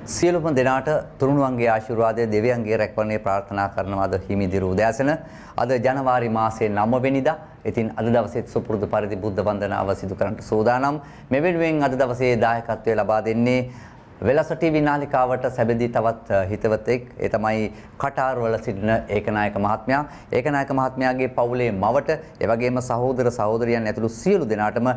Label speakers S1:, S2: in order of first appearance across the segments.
S1: සියලුම දෙනාට තුරුණුවන්ගේ ආශිර්වාදය දෙවියන්ගේ රැකවරණය ප්‍රාර්ථනා කරනවාද හිමිදිරු උදෑසන අද ජනවාරි මාසයේ 9 වෙනිදා. ඉතින් අද දවසේ සුපුරුදු පරිදි බුද්ධ වන්දනාව සිදු කරන්නට සූදානම්. මෙවෙනුවෙන් අද දවසේ දායකත්වය ලබා දෙන්නේ වෙලස ටීවී නාලිකාවට සැබඳී තවත් හිතවතෙක්. ඒ තමයි කටාර් වල සිටින ඒකනායක මහත්මයා. ඒකනායක මහත්මයාගේ පවුලේ මවට ඒ වගේම සහෝදර සහෝදරියන් ඇතුළු සියලු දෙනාටම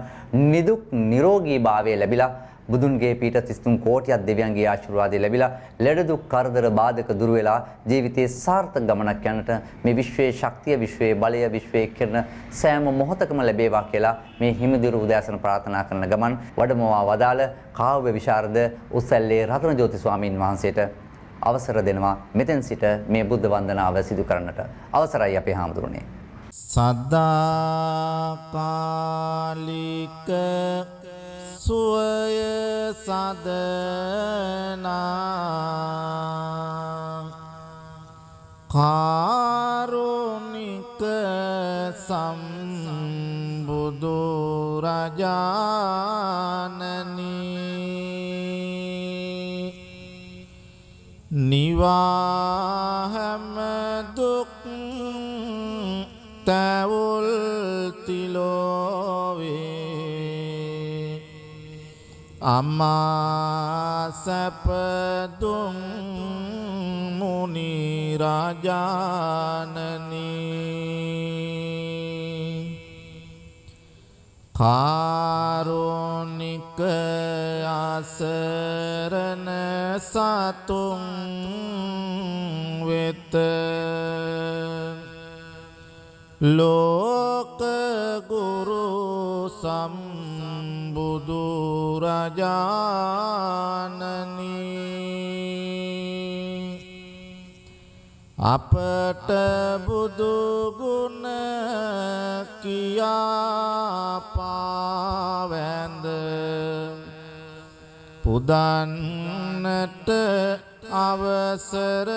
S1: නිදුක් නිරෝගී භාවය ලැබිලා බුදුන්ගේ පීඨ 33 කෝටියක් දෙවියන්ගේ ආශිර්වාදය ලැබිලා ලෙඩ දුක් කරදර බාධක දුර වෙලා ජීවිතයේ සාර්ථක ගමනක් යන්නට මේ විශ්වයේ ශක්තිය විශ්වයේ බලය විශ්වයේ කිරණ සෑම මොහොතකම ලැබේවා කියලා මේ හිමිදිරු උදෑසන ප්‍රාර්ථනා කරන ගමන් වඩමවා වදාළ කාව්‍ය විශාරද උස්සැල්ලේ රතනජෝති ස්වාමීන් වහන්සේට අවසර දෙනවා මෙතෙන් සිට මේ බුද්ධ වන්දනාව සිදු කරන්නට. අවසරයි අපේ හාමුදුරනේ.
S2: සදාකාලික සුවය සදනා කාරුණික සම්බුදු රජාණනි නිවාහැම දුක් තැවුල් තිලෝවේ අමා සැපදුම් මුනි රාජානනි කාරුණික ආසරණ සතුම් වෙත ලෝක ගුරු සම්බුදු රජාණනි අපට බුදු ගුණ කියා පාවැඳ පුදන්නට අවසර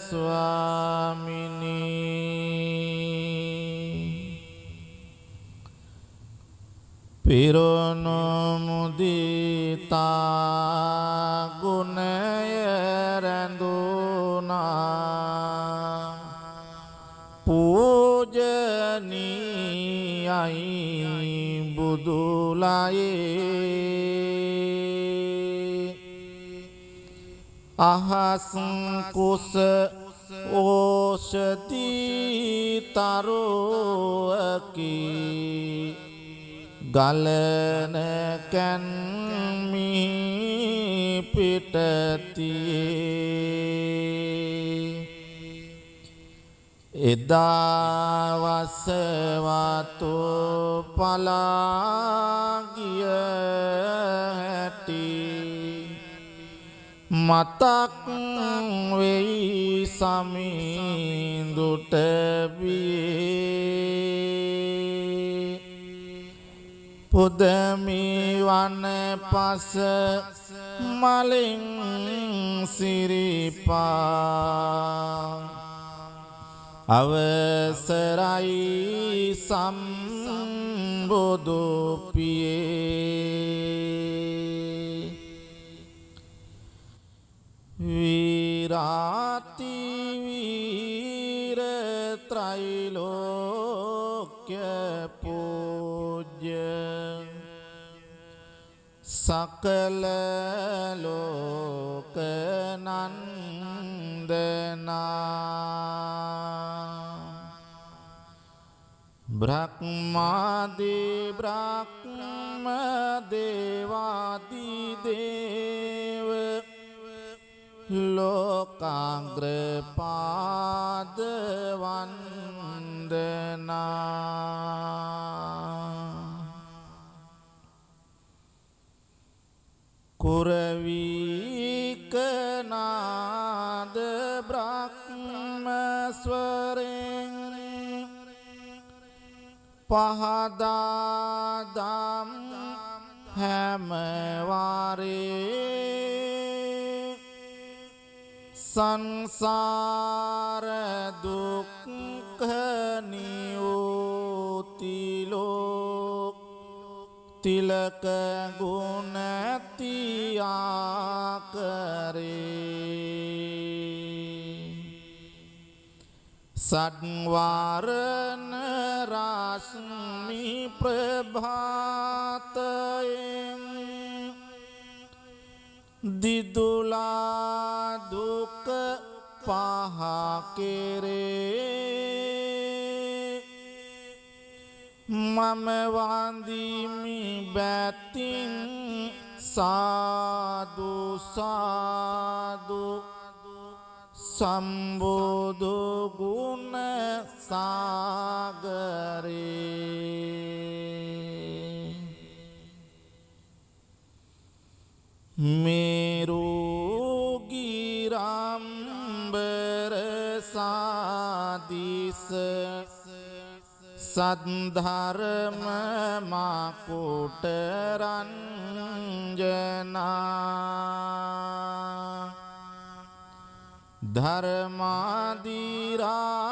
S2: ස්වාමිනී පිරුණු මුදිතා ගුණය රැඳුනා පූජනීයයි බුදුලයේ අහස් කුස ඕෂති තරුවකි ගලන කැන්මි පිටතියේ එදා වසවතු පලාගිය හැටි මතක් වෙයි සමිඳුට බියේ පුදමි වන පස මලින් සිරිපා අවසරයි සම්බුදු පියේ විරාති වීර ත්‍රිලෝක්‍ය පූජ්‍ය සකල ලෝක නන්දනා බ්‍රහ්මාදි බ්‍රහ්ම දේවාදි දේව ලෝකාග්‍ර පාද වන්දනා කුරවීකනාද බ්‍රහ්ම ස්වරෙන් පහදාදම් හැම වාරේ සංසාර දුක්ඛ නියෝති ලෝක තිලක ගුණ තියා කරේ සත්වරණ රශ්මි ප්‍රභාතයෙන් දිදුලා දුක පහ කෙරේ මම වන්දිමි බැතින් සාදු සාදු සම්බුදු ගුණ සාගරේ මේරුගිරම්බර සාදිස සද්ධර්ම මකුට රංජනා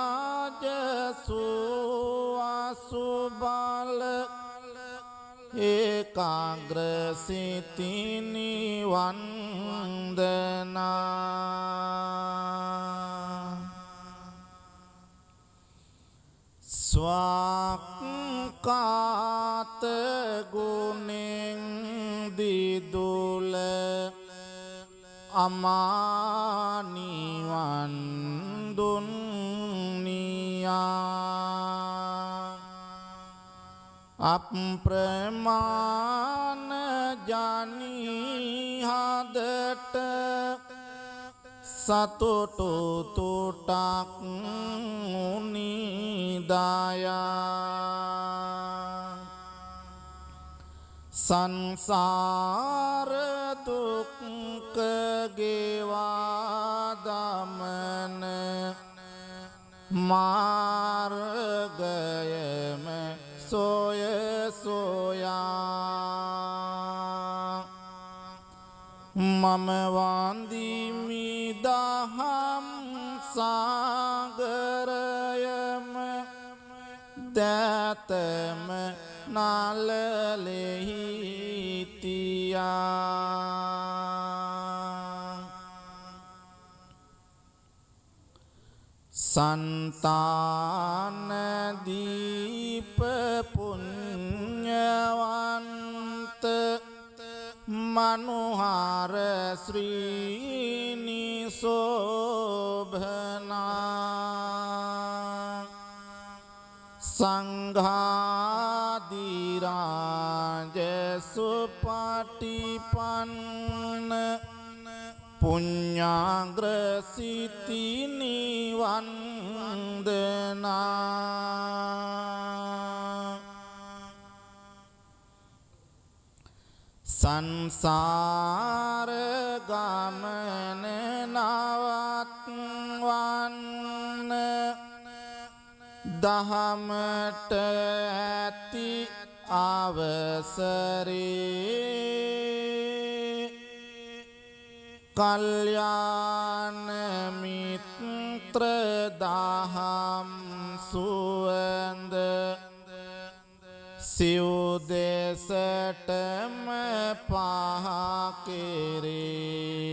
S2: ධර්මාදිරාජසු අසුබල ඒකාග්‍රසිතිනි වන්දනා ස්වාක්කාත ගුණෙන් දිදුල අමානිවන් දුන්නියා අප්‍රමාණ ජනී හදට සතුටු තුටක් උනිදායා සංසාර දුක්ඛ ගෙවා දමන මාර්ගයම සොය සොයා මම වන්දිමි දහම් සාගරයම දතම නලලෙහි තියා සන්තාන දීප පුඤ්ඤවන්ත මනුහාර ශ්‍රීනි සෝභනා සංඝාදිරාජ සුපටිපන්න පුඤ්ඤාග්‍රසිතිනි වන්දනා සංසාර ගමන නවත්වන්න දහමට ඇති අවසරේ කල්යාණ මිත්‍ර දහම් සුවඳ සිව් දෙසටම පහ කෙරේ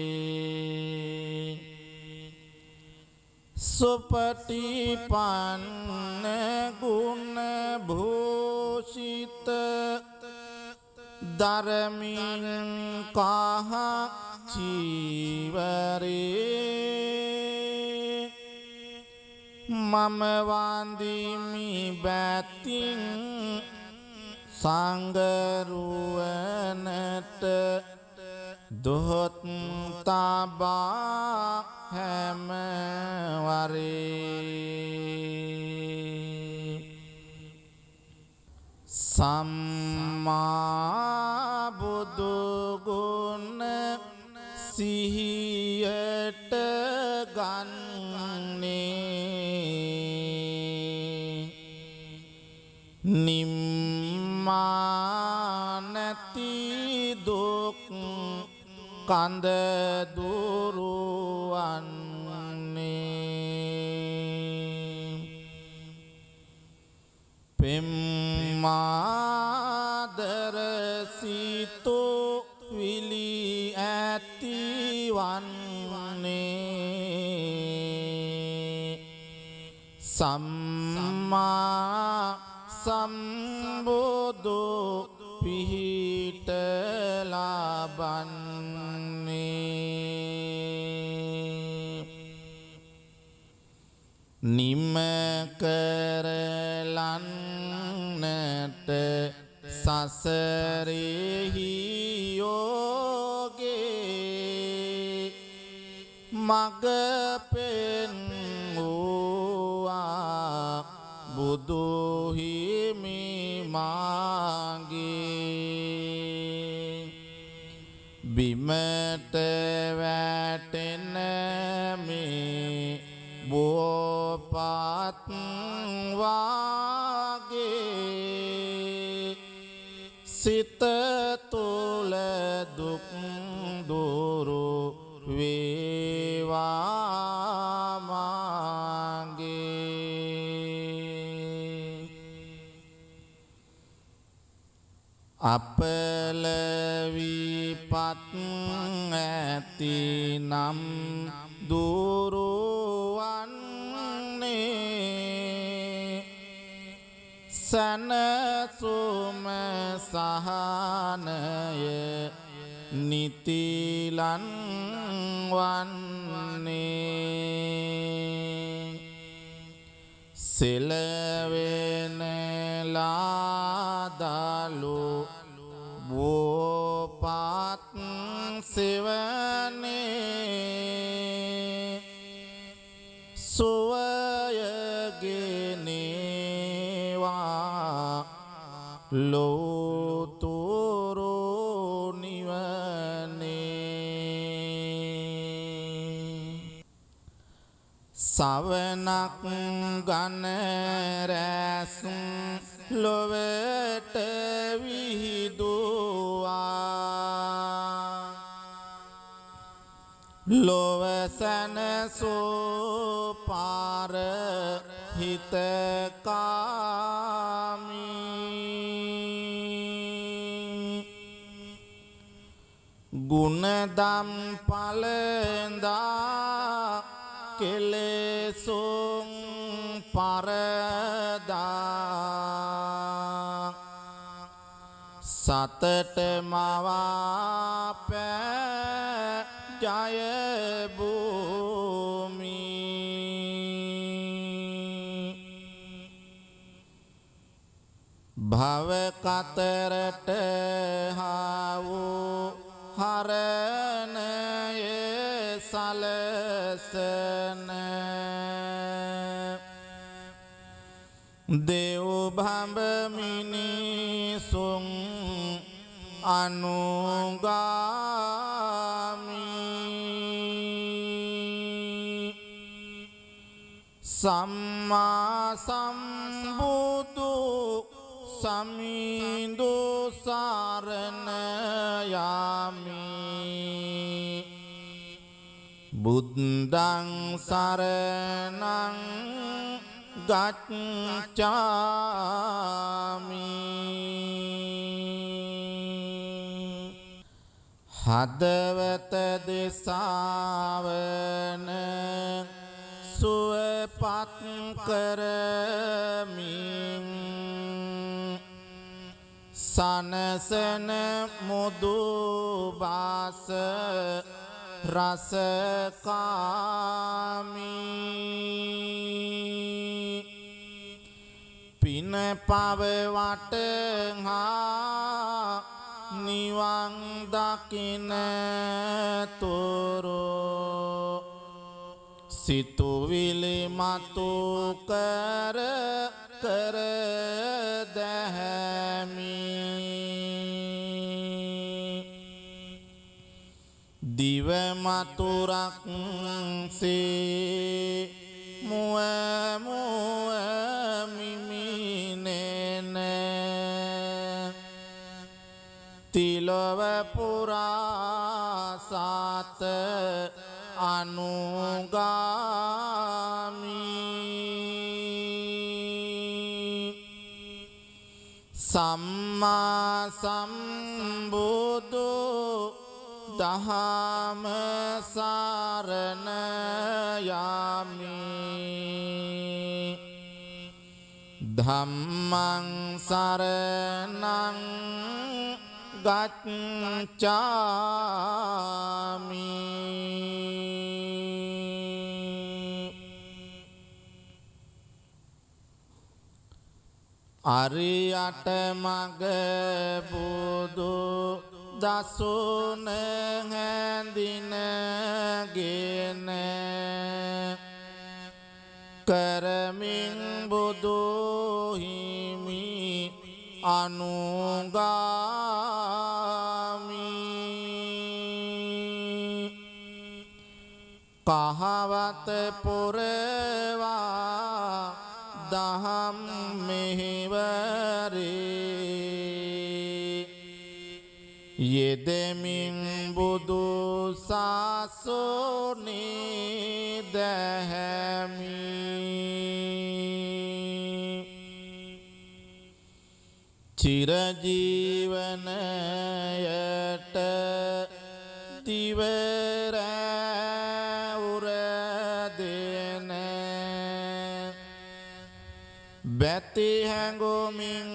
S2: සුපටිපන්න ගුණ භූෂිත ධර්මින් කහ චීවරේ මම වන්දිමි බැතින් සංගරුවනට දොහොත් තබා හැම වරේ සම්මා බුදු ගුණ සිහියට ගන්නේ නිම්මානති දුක් කඳ දුරුවන්නේ පෙම්මාදර සිතෝ විලි ඇතිවන්නේ සම්මා සම්බුදු පිහිට ලබන්නේ නිම කරලන්නට සසරෙහි යෝගේ මග පෙන්වුවා බුදුහිමි මාගේ බිමට වැටෙන මේ බෝපත් වාගේ සිත තුළ දුක් දුරු වේවා මාගේ අපල විපත් ඇති නම් දුරුවන්නේ සනසුම සහනය නිතිලන් වන්නේ සෙලවෙන ලාදලු බෝපත් සෙවනේ සුවයගෙනේවා ලෝතුරු නිවනේ සවනක් ගන රැස් ලොවට විහිදුවා ලොවසනසෝ පාර හිතකාමී ගුණදම් පලඳා කෙලෙසුම් පරදා සතට මවා පෑ ජයභූමි භවකතරට හාවූ හරණය සලසන දෙව් භඹ මිනිසුන් අනුගාමී සම්මා සම්බුදු සමිඳු සරණ යාමි බුද්ධං සරණං ගච්ඡාමි හදවත දෙසාවන සුවපත් කරමින් සනසන මුදු බාස රසකාමී පින පව වටහා නිවන් දකින තුරු සිතුවිලි මතු කර කර දැහැමි දිව මතුරක් සේ මුව මුව මිමිනෙන තිලොව පුරා සාත අනුගාමී සම්මා සම්බුදු දහම සරණ යමි ධම්මං සරණං ගච්ඡාමි අරියට මග බුදු දසුන හැඳිනගෙන කරමින් බුදු හිමි අනුගාමි කහවත පුරවා දහම් මෙහෙවරේ යෙදෙමින් බුදු සසුනේ දැහැමි චිරජීවනයට දිවර උරදෙන බැති හැඟුමින්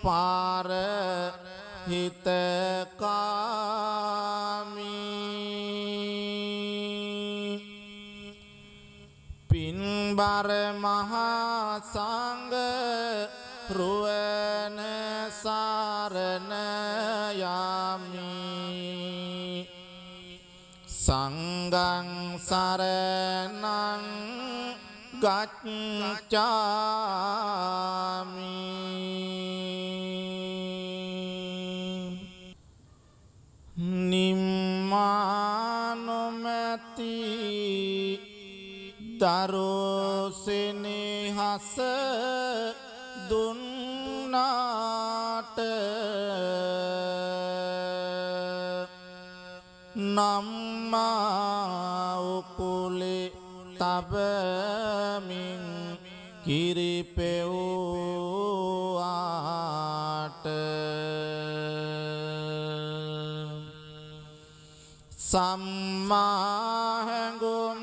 S2: පාර හිතකාමී පින්බර මහා සංඝ රුවන සරණ යමි සංඝං සරණං ගච්ඡාමි නිම්මානොමැති දරොසෙනෙහස දුන්නාට නම්මා උකුලේ තබමින් කිරිපෙව්වාට සම්මා හැඟුම්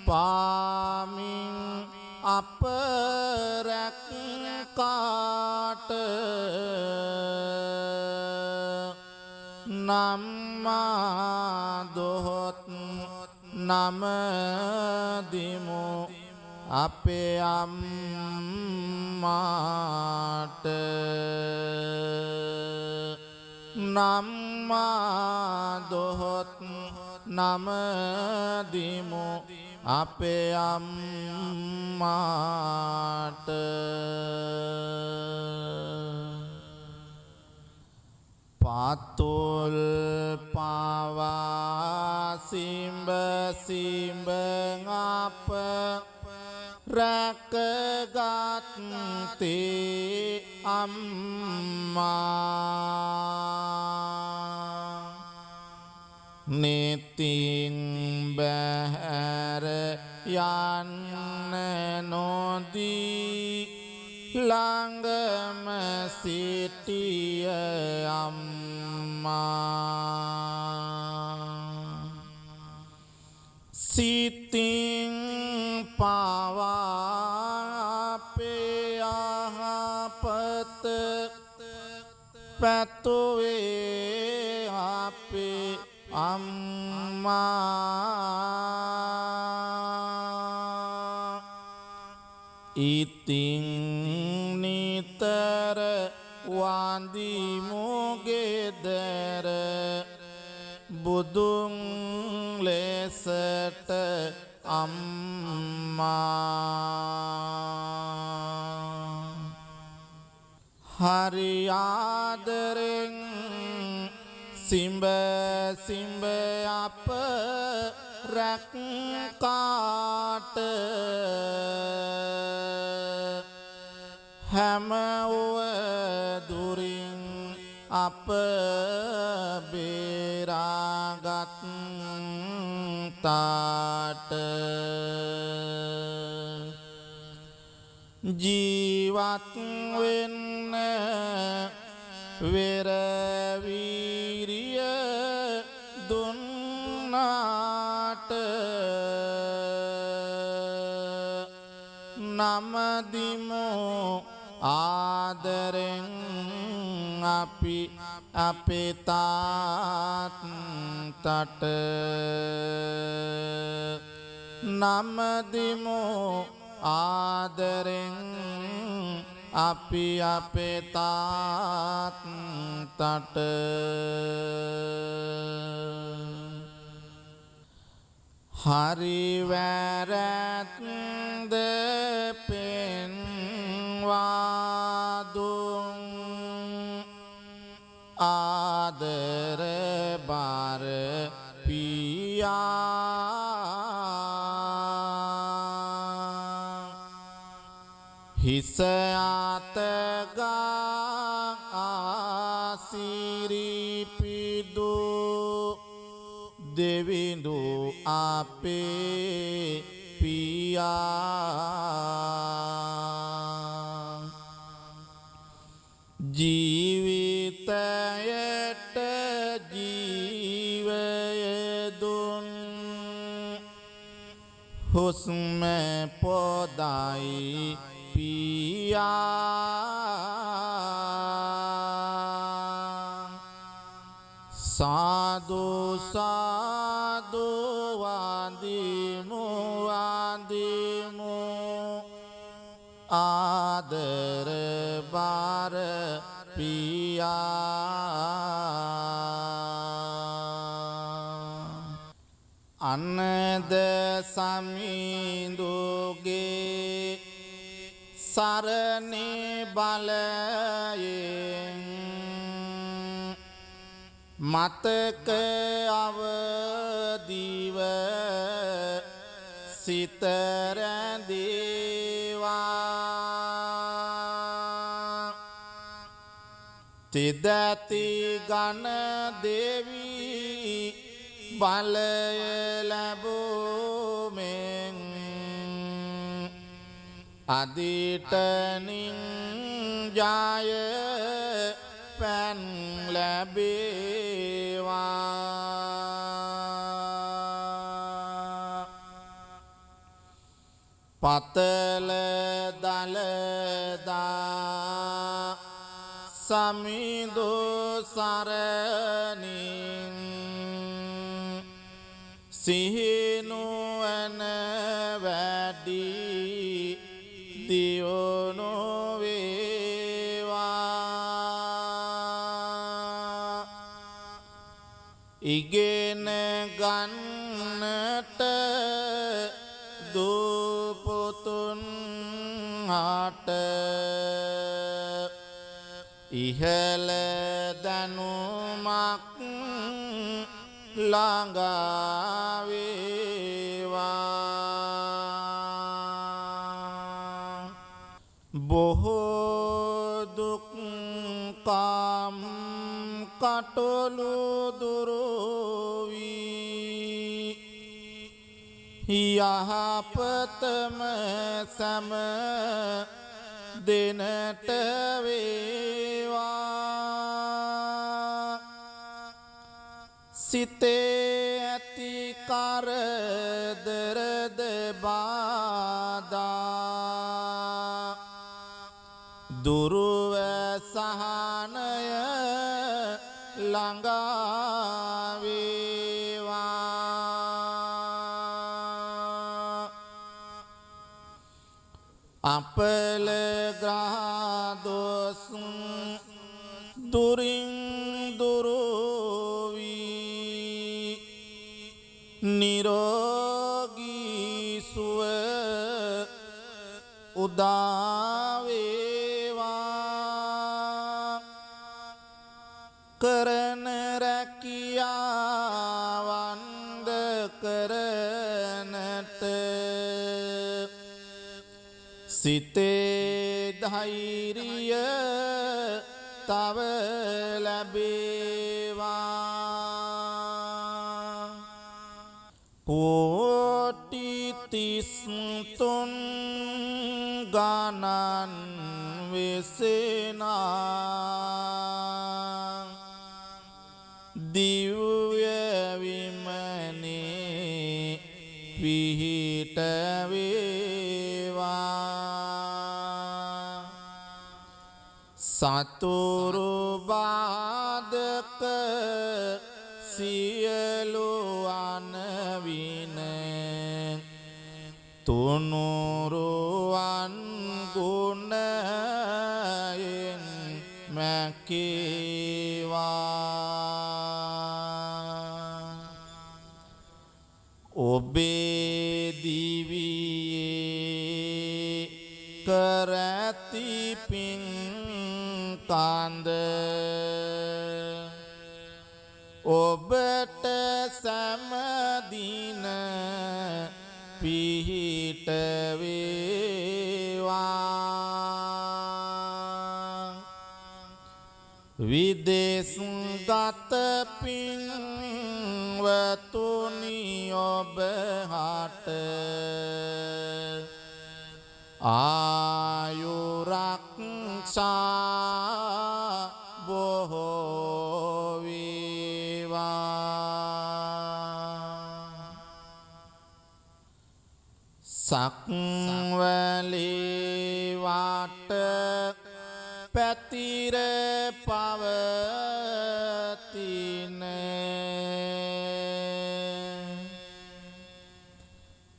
S2: පාමින් අප රැක්කාට නම්මා දොහොත් නමදිමු අපේ අම්මාට නම්මා දොහොත් නමදිමු අපේ අම්මාට පාතුල් පාවා සිම්බ සිම්බ අප රැකගත්තේ අම්මා නිතින් බැහැර යන්න නොදී ළඟම සිටිය අම්මා සිතින් පවා අපේ යහපත පැතුවේ අපේ අම්මා ඉතින් නිතර වන්දිමු ගෙදර බුදුන් ලෙසට අම්මා හරි ආදරෙන් සිම්බ සිම්බ අප රැක්කාට හැම දුරින් අප බේරාගත්තාට ජීවත් වෙන්න වෙරවීරිය දුන්නාට නමදිමු ආදරෙන් අපි අපේ තාත්තට නමදිමු ආදරෙන් අපි අපේ තාත්තට හරි වැරැද්ද පෙන්වා දුන් ආදර බර පියා හිස අතගා ආසිරිපිදු දෙවිඳු අපේ පියා ජීවිතයට ජීවය දුන් හුස්ම පොදයි පියා සාදු සාදු වන්දිමු වන්දිමු ආදර බර පියා අනද සමිඳුගේ සරණේ බලයෙන් මතක අවදිව සිත රැඳේවා තිදැති ගණ දෙවි බලය ලැබුමෙන් අදිටනින් ජය පැන් ලැබේවා පතල දලදා සමිඳු සරණින් සිහිනුවන වැඩි දියුණු වේවා ඉගෙන ගන්නට දුපුතුන් හට ඉහළ දැනුමක් ළඟා වේවා බොහෝ දුක් කම් කටොළු දුරු වී යහපතම සැම දෙනට වේවා සිතේ ඇති කරදරද බාධා දුරුව සහනය ළඟා වේවා අපල ග්‍රහදොස් දුරින් දුරු වී නිරෝගී සුව උදා වේවා කරන රැකියාවන්ද කරනට සිතේ ධෛර්යය තව ලැබේවා කෝටි 33 ගණන් ආනන් වෙසෙනා දිව්‍ය විමනේ පිහිට වේවා සතුරු බාධක සියලු අනවින තුනුරුවන් ගුණයෙන් මැකේවා ඔබේ දිවියේ කරැති පින් කන්ද ඔබට සෑමදින පිහිට වේවා විදේශගත පින්වතුනි ඔබ හට ආයුරක්ෂා බොහෝ සක්වලේ වාට පැතිර පවතින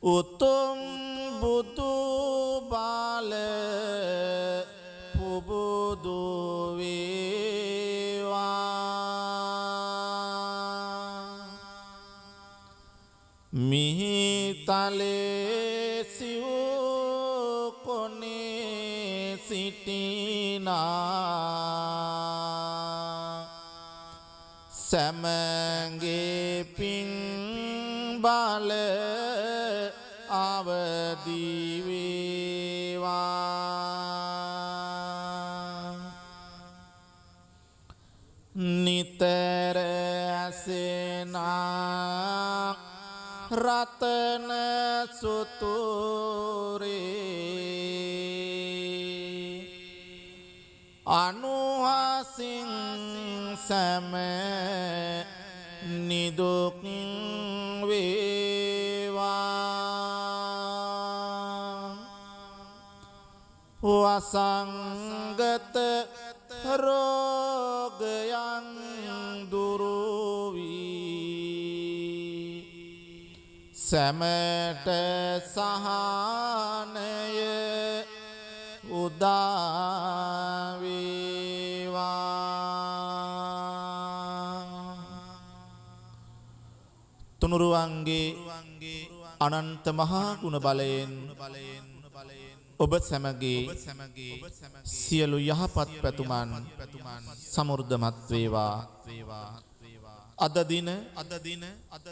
S2: උතුම් බුදු බාල පුබුදු වේවා මිහිතලේ සිව් කොනේ සිටිනා සැමගේ පින් බල අවදි වේවා නිතර ඇසෙනා රතන සුතුරේ අනුහසින් සැම නිදුක් වේවා වසංගත රෝගයන් දුරු වී සැමට සහනය උදා වේවා තුනුරුවන්ගේ අනන්ත මහා ගුණ බලයෙන් ඔබ සැමගේ සියලු යහපත් පැතුමන් සමෘද්ධමත් වේවා අද දින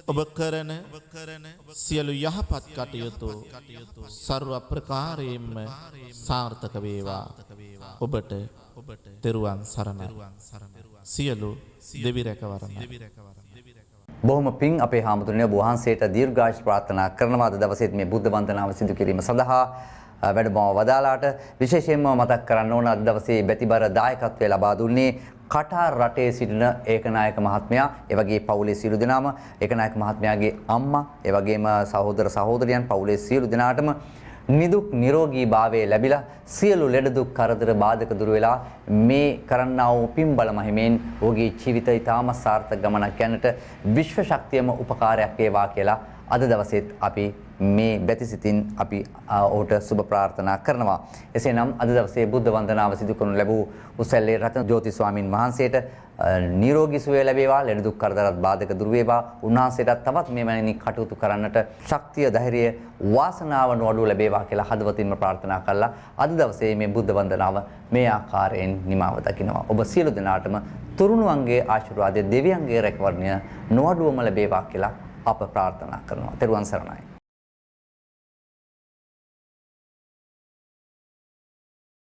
S2: ඔබ කරන සියලු යහපත් කටයුතු සර්ව ප්‍රකාරයෙන්ම සාර්ථක වේවා ඔබට තෙරුවන් සරණයි සියලු දෙවි රැකවරණ
S1: බොහොම පිං අපේ හාමුදුරනේ ඔබ වහන්සේට දීර්ඝායුෂ ප්‍රාර්ථනා කරනවා අද දවසේත් මේ බුද්ධ වන්දනාව සිදු කිරීම සඳහා වැඩමව වදාලාට විශේෂයෙන්ම මතක් කරන්න ඕන අද දවසේ බැතිබර දායකත්වය ලබා දුන්නේ කටාර් රටේ සිටින ඒකනායක මහත්මයා ඒ වගේ පවුලේ සියලු දෙනාම ඒකනායක මහත්මයාගේ අම්මා ඒ වගේම සහෝදර සහෝදරියන් පවුලේ සියලු දෙනාටම නිදුක් නිරෝගී භාවය ලැබිලා සියලු ලෙඩ දුක් කරදර බාධක දුර වෙලා මේ කරන්නා වූ පින්බල මහිමෙන් ඔහුගේ ජීවිතය ඊටම සාර්ථක ගමනක් යන්නට විශ්ව ශක්තියම උපකාරයක් වේවා කියලා අද දවසේත් අපි මේ බැතිසිතින් අපි ඔහුට සුබ ප්‍රාර්ථනා කරනවා. එසේනම් අද දවසේ බුද්ධ වන්දනාව සිදු කරනු ලැබූ උසැල්ලේ රතන ජෝති ස්වාමින් වහන්සේට නිරෝගී සුවය ලැබේවා, ලෙඩ දුක් කරදරත් බාධක දුර වේවා. උන්වහන්සේට තවත් මෙවැනි කටයුතු කරන්නට ශක්තිය, ධෛර්යය, වාසනාව නොඅඩු ලැබේවා කියලා හදවතින්ම ප්‍රාර්ථනා කළා. අද දවසේ මේ බුද්ධ වන්දනාව මේ ආකාරයෙන් නිමාව දකිනවා. ඔබ සියලු දෙනාටම තුරුණුවන්ගේ ආශිර්වාදය, දෙවියන්ගේ රැකවරණය නොඅඩුවම ලැබේවා කියලා අප ප්‍රාර්ථනා කරනවා. තෙරුවන් සරණයි.